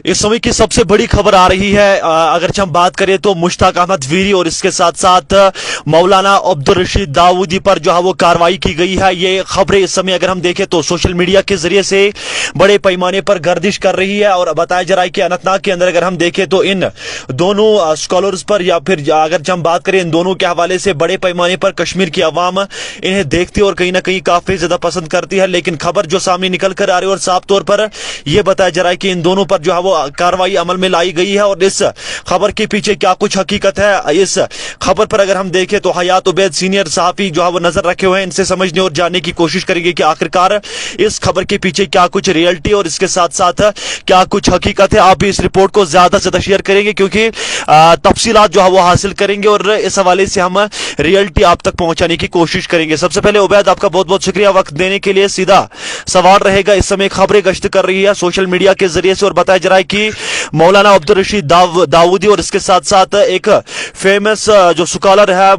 इस समय की सबसे बड़ी खबर आ रही है। अगर हम बात करें तो मुश्ताक अहमद वीरी और इसके साथ साथ मौलाना अब्दुल रशीद दाऊदी पर जो है वो कार्रवाई की गई है। ये खबरें इस समय अगर हम देखें तो सोशल मीडिया के जरिए से बड़े पैमाने पर गर्दिश कर रही है और बताया जा रहा है कि अनंतनाग के अंदर अगर हम देखें तो इन दोनों स्कॉलर्स पर या फिर अगर हम बात करें इन दोनों के हवाले से बड़े पैमाने पर कश्मीर की अवाम इन्हें देखती और कहीं ना कहीं काफी ज्यादा पसंद करती है। लेकिन खबर जो सामने निकल कर आ रही है और साफ तौर पर यह बताया जा रहा है कि इन दोनों पर जो है वो कार्रवाई अमल में लाई गई है। और इस खबर के पीछे क्या कुछ हकीकत है, इस खबर पर अगर हम देखें तो हयात उबैद सीनियर सहाफी जो है वो नजर रखे हुए हैं। इनसे समझने और जानने की कोशिश करेंगे कि आखिरकार इस खबर के पीछे क्या कुछ रियलिटी और इसके साथ साथ क्या कुछ हकीकत है। आप भी इस रिपोर्ट को ज्यादा से ज्यादा शेयर करेंगे क्योंकि तफसीलात जो है वो हासिल करेंगे और इस हवाले से हम रियलिटी आप तक पहुंचाने की कोशिश करेंगे। सबसे पहले उबैद आपका बहुत बहुत शुक्रिया वक्त देने के लिए। सीधा सवाल रहेगा, इस समय खबरें गश्त कर रही है सोशल मीडिया के जरिए से और बताया जा रहा है कि मौलाना अब्दुल रशीद दाऊदी और इसके साथ साथ एक फेमस जो स्कॉलर है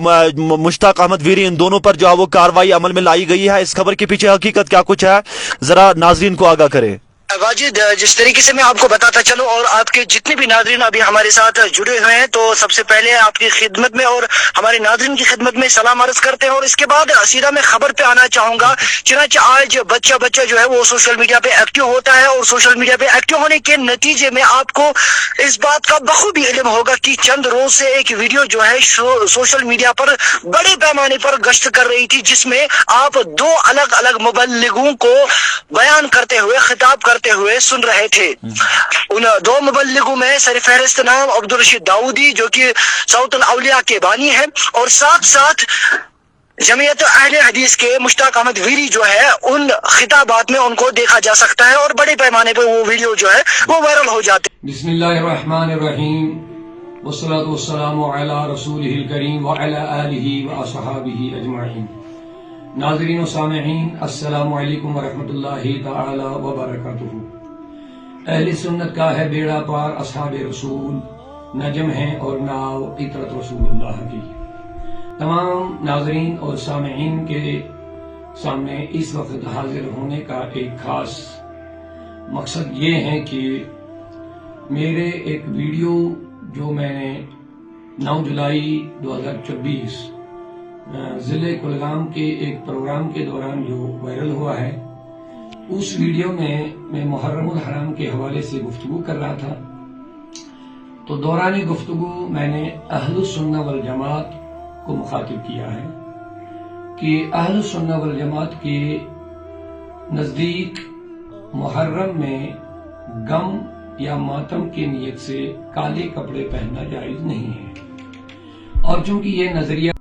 मुश्ताक अहमद वीरी, इन दोनों पर जो है वो कार्रवाई अमल में लाई गई है। इस खबर के पीछे हकीकत क्या कुछ है, जरा नाजरीन को आगाह करें। वाजिद, जिस तरीके से मैं आपको बताता चलूं और आपके जितने भी नाजरीन अभी हमारे साथ जुड़े हुए हैं, तो सबसे पहले आपकी खिदमत में और हमारे नाजरीन की खिदमत में सलाम अर्ज करते हैं। और इसके बाद सीधा मैं खबर पे आना चाहूंगा। चुनांचे आज बच्चा जो है वो सोशल मीडिया पे एक्टिव होता है और सोशल मीडिया पे एक्टिव होने के नतीजे में आपको इस बात का बखूबी इल्म होगा कि चंद रोज से एक वीडियो जो है सोशल मीडिया पर बड़े पैमाने पर गश्त कर रही थी, जिसमें आप दो अलग अलग मुबल्लिगों को बयान करते हुए खिताब करते हुए सुन रहे थे। उन दो मुबल्लिगों में सरफहरिस्त नाम अब्दुल रशीद दाऊदी जो कि सऊतुल औलिया के बानी है और साथ साथ जमीयत अहले हदीस के मुश्ताक अहमद वीरी जो है, उन खिताबात में उनको देखा जा सकता है और बड़े पैमाने पर वो वीडियो जो है वो वायरल हो जाते हैं। बिस्मिल्लाहिर्रहमानिर्रहीम वस्सलातु वस्सलामु अला रसूलिहिल करीम व अला आलिहि व अस्हाबिहि अजमाइन। नाज़रीन व सामिईन, अस्सलामु अलैकुम व रहमतुल्लाहि तआला व बरकातुहू। अहले सुन्नत का है बेड़ा पार, असहाबे रसूल नजम हैं और नाव इतरत रसूलुल्लाह की। तमाम नाज़रीन और सामिईन के सामने इस वक्त हाजिर होने का एक खास मकसद ये है कि मेरे एक वीडियो जो मैंने 9 जुलाई 2024 जिले कुलगाम के एक प्रोग्राम के दौरान जो वायरल हुआ है, उस वीडियो में मैं मुहर्रमुल हराम के हवाले से गुफ्तगू कर रहा था। तो दौरान गुफ्तगू मैंने अहलुस सुन्ना वल जमात को मुखातिब किया है कि अहलुस सुन्ना वल जमात के नजदीक मुहर्रम में गम या मातम की नीयत से काले कपड़े पहनना जायज नहीं है। और चूंकि ये नजरिया